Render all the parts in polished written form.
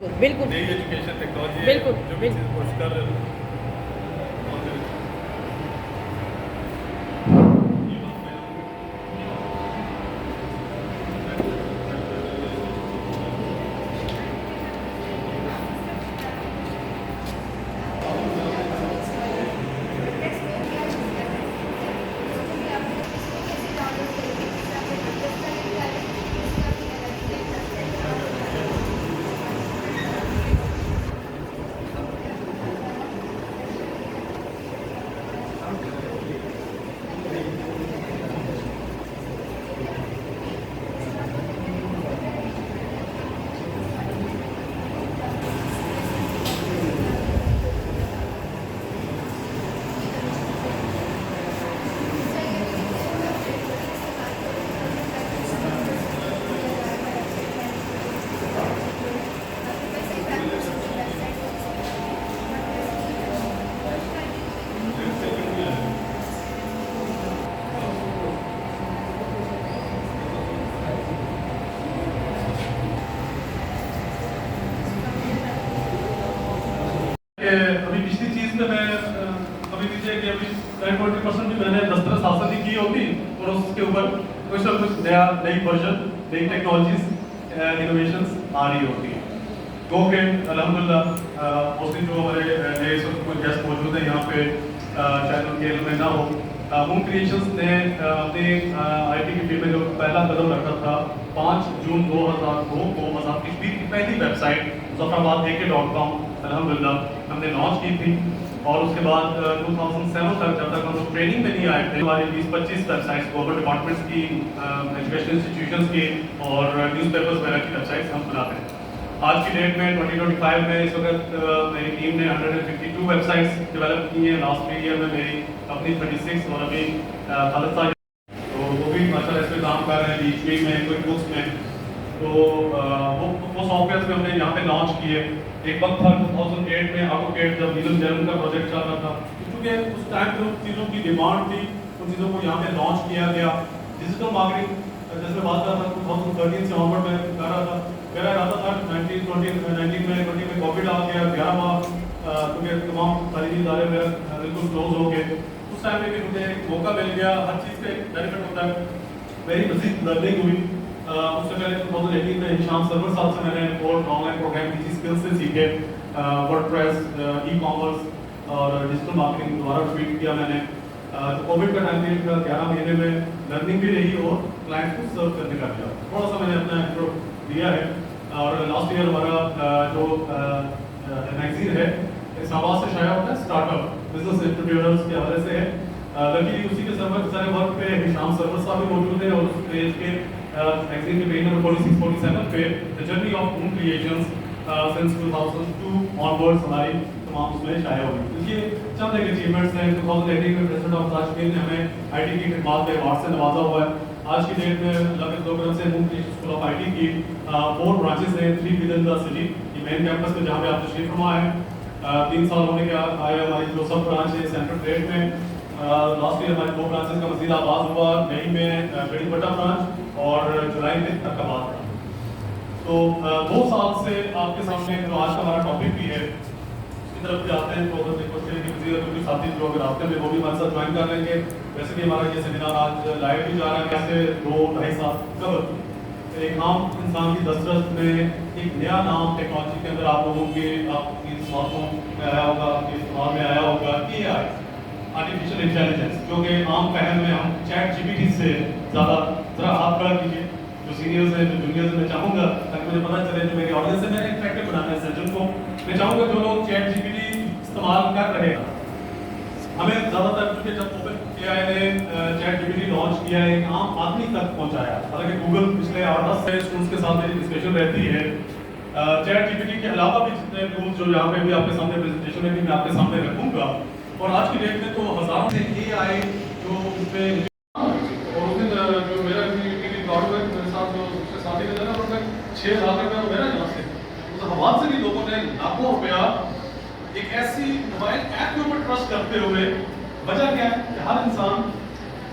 बिल्कुल नई education technology बिल्कुल जो भी बिल्कुल चीज़ कोशिश कर रहे हो। अभी पिछली चीज में मैं अभी नीचे कि अभी 20% भी मैंने 10-15 साल से की होती और उसके ऊपर कुछ ना कुछ नया नई वर्जन नई टेक्नोलॉजीज इनोवेशंस आ रही होती है। गो के अल्हम्दुलिल्लाह मोस्टली जो हमारे नए कोई गेस्ट मौजूद हैं यहाँ पे चैनल के में ना हो मून क्रिएशंस ने अपने आईटी की फील्ड में जो पहला कदम रखा था 5 जून 2002 को मज़ाक की पहली वेबसाइट zafrabad.ak.com अल्हम्दुलिल्लाह हमने लॉन्च की थी और उसके बाद 2007 तक जब तक हम लोग ट्रेनिंग में नहीं आए थे हमारी 20-25 वेबसाइट्स गवर्नमेंट डिपार्टमेंट्स की एजुकेशन इंस्टीट्यूशंस की और न्यूज़पेपर्स वगैरह की वेबसाइट्स हम बनाते हैं। आज की डेट में 2025 में इस वक्त मेरी टीम ने 152 वेबसाइट्स डेवलप की हैं। लास्ट ईयर में मेरी अपनी 36 और अभी खालिद साहब तो वो भी माशाल्लाह इस पे काम कर रहे हैं बीच में कोई बुक्स में तो वो सॉफ्टवेयर में हमने यहाँ पे लॉन्च किए। एक वक्त था 2008 में AutoCAD जब नीलम जैन का प्रोजेक्ट चल रहा था क्योंकि उस टाइम पे उन चीज़ों की डिमांड थी उन चीज़ों को यहाँ पे लॉन्च किया गया। डिजिटल मार्केटिंग जैसे बात कर रहा था 2013 से ऑनवर्ड में कर रहा था मेरा इरादा था 19 में कोविड आ गया 11 माह क्योंकि तमाम तालीमी इदारे मेरा बिल्कुल क्लोज हो गए। उस टाइम में भी मुझे एक मौका मिल गया हर चीज़ का एक बेनिफिट होता है। मेरी मज़ीद लर्निंग हुई उससे पहले 2018 में हिशाम सर्वर साहब से मैंने और ऑनलाइन प्रोग्राम की स्किल्स से सीखे वर्डप्रेस ई-कॉमर्स और डिजिटल मार्केटिंग द्वारा रिपीट किया मैंने। तो कोविड का टाइम पीरियड था 11 महीने में लर्निंग भी रही और क्लाइंट को सर्व करने का दिया थोड़ा सा मैंने अपना इंट्रो दिया है। और लास्ट ईयर हमारा जो मैगजीन है इस्लामाबाद से शाया होता है स्टार्टअप बिजनेस एंटरप्रेन्योर्स के हवाले से है। लकीली उसी के सारे वर्क पे हिशाम सर्वर साहब भी मौजूद है और उस पेज के मैगजीन के पेज नंबर 46-47 पे the journey of moon creations since 2002 onwards हमारी तमाम उसमें शाया हुई। देखिए चंद एक अचीवमेंट्स हैं 2018 में प्रेसिडेंट ऑफ ताजमहल ने हमें आईटी की खिदमत के अवार्ड से नवाजा हुआ है। आज की डेट में अल्लाह के दो से moon creation school of IT की 4 ब्रांचेस हैं 3 विद इन द सिटी ये मेन कैंपस में जहाँ पे आप तशरीफ फरमा है 3 साल होने के बाद आए हमारी जो सब ब्रांच है सेंट्रल ट्रेड में लास्ट ईयर हमारे 2 ब्रांचेस का मजीद आगाज हुआ मई में बड़ी बटा ब्रांच और जुलाई में तकबाद ब्रांच। तो 2 साल से आपके सामने जो आज का हमारा टॉपिक भी है उसकी तरफ भी आते हैं तो अगर कोशिश करें कि मजीद कुछ साथी जो अगर आते हैं वो भी हमारे साथ ज्वाइन कर लेंगे। वैसे भी हमारा ये सेमिनार आज लाइव भी जा रहा है कैसे 2-2.5 साल कब एक आम इंसान की दस्तरस में एक नया नाम टेक्नोलॉजी के अंदर आप लोगों के आपकी स्मार्टफोन में आया होगा आपके इस्तेमाल में आया होगा AI आर्टिफिशियल इंटेलिजेंस जो कि आम फहम में हम ChatGPT से ज़्यादा ज़रा हाथ खड़ा कीजिए जो सीनियर्स हैं जो जूनियर्स हैं मैं चाहूँगा ताकि मुझे पता चले जो मेरी ऑडियंस है मैंने इंटरेक्टिव बनाना है सेशन को मैं चाहूँगा जो लोग ChatGPT इस्तेमाल कर रहे हैं हमें ज़्यादातर क्योंकि जब OpenAI ने ChatGPT लॉन्च किया है एक आम आदमी तक पहुँचाया हालांकि गूगल पिछले 8-10 से स्टूडेंट्स के साथ मेरी डिस्कशन रहती है ChatGPT के अलावा भी जितने टूल्स जो यहाँ पे भी आपके सामने प्रेजेंटेशन में भी मैं आपके सामने रखूँगा और आज की डेट में तो हज़ारों से AI जो उसमें और उस दिन जो मेरा गवर्नमेंट मेरे साथ जो उसके साथी ने ना 6 लाख रुपया मेरा यहाँ से उस हवाद से भी लोगों ने लाखों रुपया एक ऐसी मोबाइल ऐप के ऊपर ट्रस्ट करते हुए वजह क्या है कि हर इंसान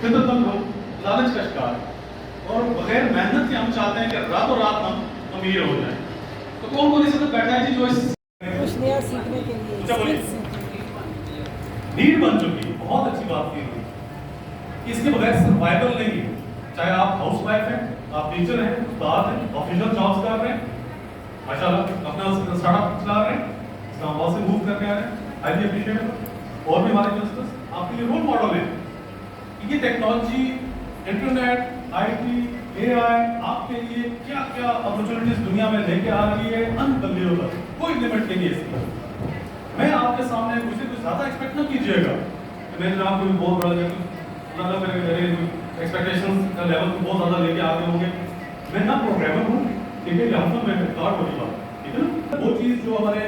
फितरतन हम लालच का शिकार है और बगैर मेहनत के हम चाहते हैं कि रातों रात हम अमीर हो जाएं। तो कौन कौन इस वक्त बैठा है जी जो इस कुछ नया सीखने के लिए अच्छा, बोलिए। नीड बन चुकी है, बहुत अच्छी बात की हुई। इसके बगैर सर्वाइवल नहीं है। चाहे आप हाउस वाइफ हैं, आप टीचर हैं, उस्ताद हैं, ऑफिशियल जॉब्स कर रहे हैं, माशाल्लाह अपना स्टार्टअप चला रहे हैं, इस्लामाबाद से मूव करके आ रहे हैं, हाईली अप्रिशिएटेबल। और भी हमारे बिजनेस आपके लिए रोल मॉडल है। ये टेक्नोलॉजी, इंटरनेट, आईटी, एआई आपके लिए क्या क्या अपॉर्चुनिटीज दुनिया में लेके आ रही है, अनबिलीवेबल, कोई लिमिट नहीं है इसकी। मैं आपके सामने मुझसे कुछ ज्यादा एक्सपेक्ट ना कीजिएगा कि मैं जनाब कोई बहुत बड़ा ना मेरे एक्सपेक्टेशंस का लेवल बहुत ज्यादा लेके आ गए होंगे। मैं ना प्रोग्रामर हूँ, ठीक है, यहाँ पर मैं रिकॉर्ड होगी बात, ठीक है ना। वो चीज़ जो हमारे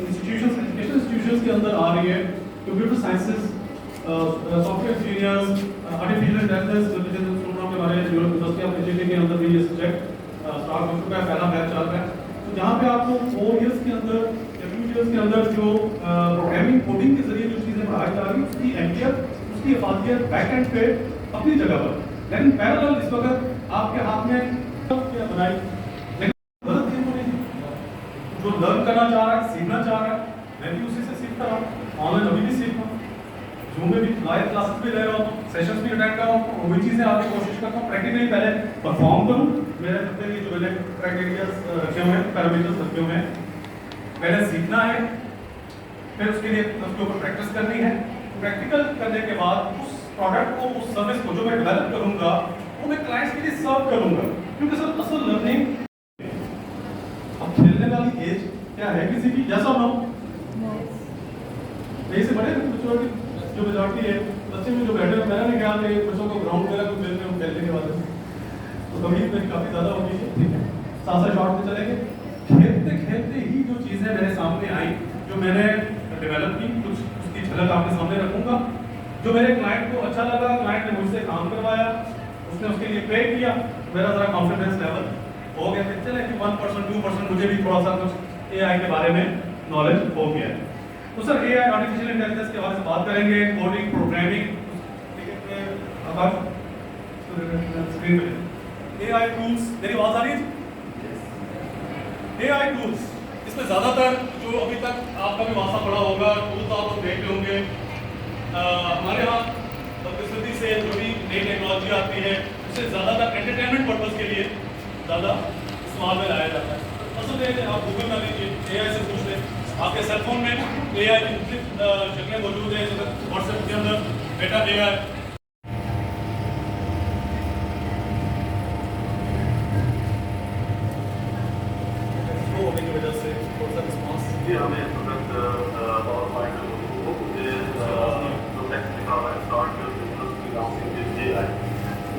इंस्टीट्यूशंस, एजुकेशन इंस्टीट्यूशंस के अंदर आ रही है, computer sciences, software engineers, artificial intelligence, के हमारे यूनिवर्सिटी ऑफ इंजीनियरिंग के अंदर भी ये सब्जेक्ट स्टार्ट हो चुका है, पहला बैच चल रहा है। तो जहाँ पे आपको 4 इयर्स के अंदर या 2 इयर्स के अंदर जो प्रोग्रामिंग कोडिंग के जरिए जो चीज़ें पढ़ाई जा रही है, उसकी अहमियत, उसकी अफादियत बैक एंड पे अपनी जगह पर, लेकिन पैरेलल इस वक्त आपके हाथ में क्या बनाई, लेकिन गलत चीज़ को नहीं। जो लर्न करना चाह रहा है, सीखना चाह रहा है, मैं भी उसी से सीखता रहा हूँ, ऑनलाइन अभी भी सीख रहा हूँ, जूम में भी लाइव क्लासेस भी ले रहा हूँ, सेशंस भी अटेंड कर रहा हूँ, वो भी चीज़ें आगे कोशिश करता हूँ प्रैक्टिकली पहले परफॉर्म करूँ। मेरे अपने लिए जो मैंने क्राइटेरिया रखे हुए हैं, पैरामीटर्स रखे हुए हैं, पहले सीखना है, फिर उसके लिए उसके ऊपर प्रैक्टिस करनी है। प्रैक्टिकल करने के बाद उस प्रोडक्ट को, उस सर्विस को जो मैं डेवलप करूँगा, वो मैं क्लाइंट्स के लिए सर्व करूँगा, क्योंकि सर असल लर्निंग अब खेलने वाली एज क्या है किसी की, जैसा नो यही से बड़े बच्चों की जो मेजॉरिटी है, बच्चे में जो बैठे हैं, मैंने नहीं ख्याल कि बच्चों को ग्राउंड में कुछ खेलते हैं, खेलने के बाद तो कभी काफ़ी ज़्यादा होगी, ठीक है, साथ शॉर्ट में चलेंगे। खेलते खेलते ही जो चीज़ें मेरे सामने आई, जो मैंने डेवलप की, कुछ उसकी झलक आपके सामने रखूंगा। जो मेरे क्लाइंट को अच्छा लगा, क्लाइंट ने मुझसे काम करवाया, उसने उसके लिए पे किया, मेरा ज़रा कॉन्फिडेंस लेवल हो गया कि चले कि 1% 2% मुझे भी थोड़ा सा कुछ एआई के बारे में नॉलेज हो गया है। तो सर एआई, आर्टिफिशियल इंटेलिजेंस के बारे में बात करेंगे, कोडिंग, प्रोग्रामिंग, स्क्रीन पे एआई टूल्स, मेरी आवाज आ रही है? एआई टूल्स, इसमें ज़्यादातर जो अभी तक आपका भी वास्ता पड़ा होगा, टूल्स तो आप लोग देख रहे होंगे। हमारे यहाँ बदकिस्मती से जो भी नई टेक्नोलॉजी आती है, उसे ज़्यादातर एंटरटेनमेंट पर्पज़ के लिए ज़्यादा इस्तेमाल में लाया जाता है। असल में आप गूगल में लीजिए, एआई से पूछ लें, आपके सेलफोन में एआई की मुख्तलिफ शक्लें मौजूद हैं, जैसे व्हाट्सएप के अंदर बेटा एआई, होने की वजह से थोड़ा सा रिस्पॉन्स जी हमें तुरंत पावर पॉइंट को मुझे जो टेक्स्ट लिखा हुआ है स्टार्ट जो बिजनेस की काउंटिंग के लिए आई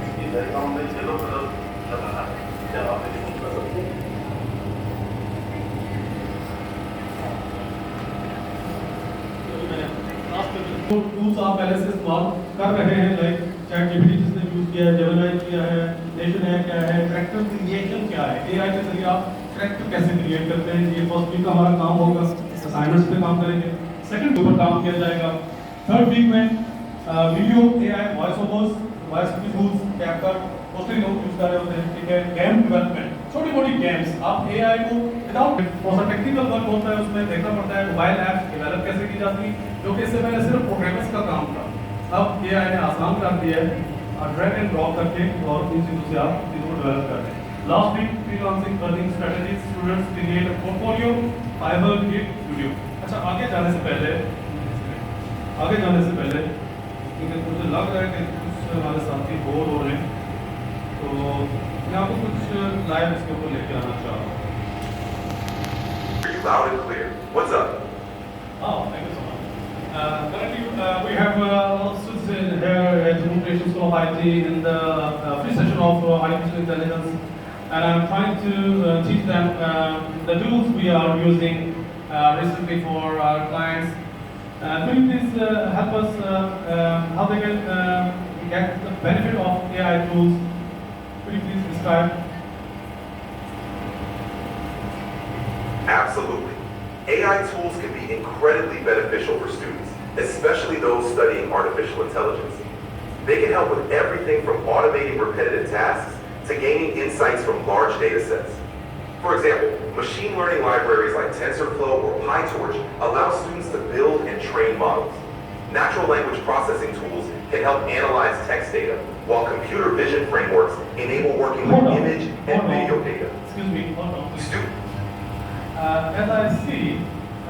इसकी बैकग्राउंड में येलो कलर लगा है, क्या आप रिस्पॉन्स कर सकते हैं? टूल्स आप पहले से इस्तेमाल कर रहे हैं, लाइक चैट जीपीटी जिसने यूज किया है, जेमिनी किया है, नेशन है क्या है, कैरेक्टर क्रिएशन क्या है, एआई के जरिए आप कैरेक्टर कैसे क्रिएट करते हैं। ये फर्स्ट वीक का हमारा काम होगा, असाइनमेंट्स पे काम करेंगे, सेकंड वीक पर काम किया जाएगा, थर्ड वीक में video AI voice overs, voice की टूल्स, कैपकट, मोस्टली लोग यूज कर रहे होते हैं, ठीक है। गेम डेवलपमेंट, छोटी मोटी गेम्स, आप एआई को विदाउट थोड़ा टेक्निकल वर्क होता है, उसमें देखना पड़ता है मोबाइल ऐप डेवलप कैसे की जाती है, जो कि इससे पहले सिर्फ प्रोग्रामर्स का काम था, अब एआई ने आसान कर दिया है, ड्रैग एंड ड्रॉप करके और इन चीज़ों से आप चीज़ों को डेवलप कर रहे हैं। Last week freelancing earning strategies, students create a portfolio, Fiverr, gig, video. अच्छा, आगे जाने से पहले क्योंकि मुझे लग रहा है कि कुछ हमारे साथी बोर हो रहे हैं, तो मैं आपको कुछ लाइव इसके ऊपर लेके आना चाह रहा हूँ। Loud and clear. What's up? Oh, thank you so much. Currently, we have a lot of students in here at Moon Creation School of IT in the free session of artificial intelligence, and I'm trying to teach them the tools we are using recently for our clients. Could you please help us how they can get the benefit of AI tools? Could you please describe? Absolutely. AI tools can be incredibly beneficial for students, especially those studying artificial intelligence. They can help with everything from automating repetitive tasks to gaining insights from large data sets. For example, machine learning libraries like TensorFlow or PyTorch allow students to build and train models. Natural language processing tools can help analyze text data, while computer vision frameworks enable working with image and video data. Excuse me, hold on. Please. Stu- As I see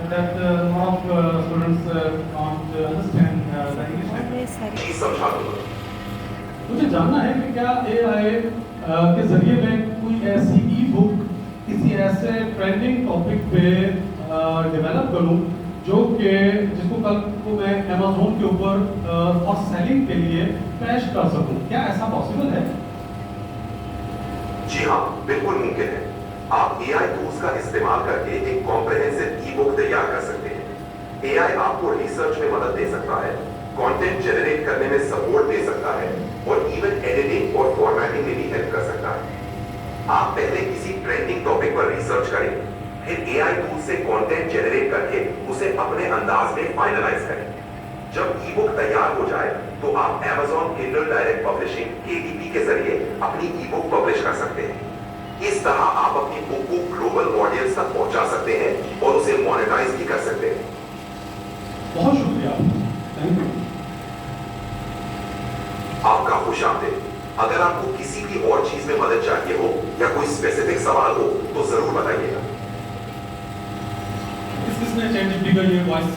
that a lot of students can't understand the English language. हमने सारी जी समझा दूंगा। मुझे जानना है कि क्या AI के जरिए मैं कोई ऐसी ई बुक किसी ऐसे ट्रेंडिंग टॉपिक पे डेवलप करूं जो कि जिसको कल को मैं Amazon के ऊपर फॉर सेलिंग के लिए पेश कर सकूं, क्या ऐसा पॉसिबल है? जी हाँ, बिल्कुल मुमकिन है। आप AI टूल्स का इस्तेमाल करके एक कॉम्प्रिहेंसिव ई बुक तैयार कर सकते हैं। AI आपको रिसर्च में मदद दे सकता है, कंटेंट जनरेट करने में सपोर्ट दे सकता है और इवन एडिटिंग और फॉर्मेटिंग में भी हेल्प कर सकता है। आप पहले किसी ट्रेंडिंग टॉपिक पर रिसर्च करें, फिर AI टूल से कंटेंट जनरेट करके उसे अपने अंदाज में फाइनलाइज करें। जब ई बुक तैयार हो जाए तो आप Amazon Kindle Direct Publishing KDP के जरिए अपनी ई बुक पब्लिश कर सकते हैं। इस तरह आप अपनी बुक को ग्लोबल ऑडियंस तक पहुंचा सकते हैं और उसे मोनेटाइज भी कर सकते हैं। बहुत शुक्रिया, थैंक यू। आपका खुश आमदीद। अगर आपको किसी भी और चीज में मदद चाहिए हो या कोई स्पेसिफिक सवाल हो तो जरूर बताइएगा। किसने ChatGPT का ये वॉइस